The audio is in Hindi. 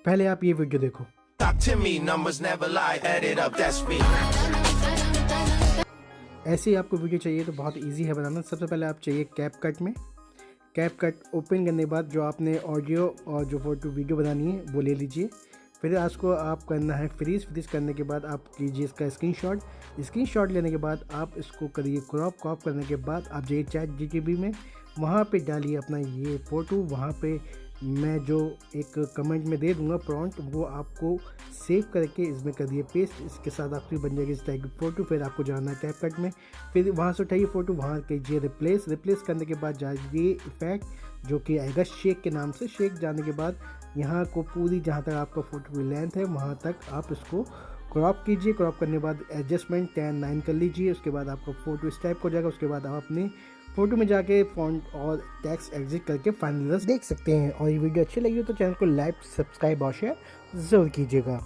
पहले आप ये वीडियो देखो। Talk to me, numbers never lie, add it up, that's me. ऐसे ही आपको वीडियो चाहिए तो बहुत इजी है बनाना। सबसे पहले आप चाहिए कैपकट में। कैपकट ओपन करने के बाद जो आपने ऑडियो और जो फोटो वीडियो बनानी है वो ले लीजिए। फिर उसको आप करना है फ्रीज़ करने के बाद आप कीजिए इसका स्क्रीनशॉट लेने के बाद आप इसको करिए क्रॉप करने के बाद आप जाइए ChatGPT में, वहाँ पे डालिए अपना ये फ़ोटो। वहाँ पे मैं जो एक कमेंट में दे दूँगा प्रॉम्प्ट, वो आपको सेव करके इसमें कर दिए पेस्ट। इसके साथ आपकी बन जाएगी इस टाइप की फ़ोटो। फिर आपको जाना है कैपकट में, फिर वहाँ से उठाइए फ़ोटो, वहाँ कीजिए रिप्लेस करने के बाद जाइए इफेक्ट जो कि आएगा शेक के नाम से। शेक जाने के बाद यहाँ को पूरी जहाँ तक आपका फ़ोटो की लेंथ है वहाँ तक आप इसको क्रॉप कीजिए। क्रॉप करने के बाद एडजस्टमेंट 10:9 कर लीजिए। उसके बाद आपका फ़ोटो इस टाइप हो जाएगा। उसके बाद आप अपने फ़ोटो में जाके फ़ॉन्ट और टेक्स्ट एग्जिट करके फाइनल देखते हैं। और ये वीडियो अच्छी लगी हो तो चैनल को लाइक, सब्सक्राइब और शेयर ज़रूर कीजिएगा।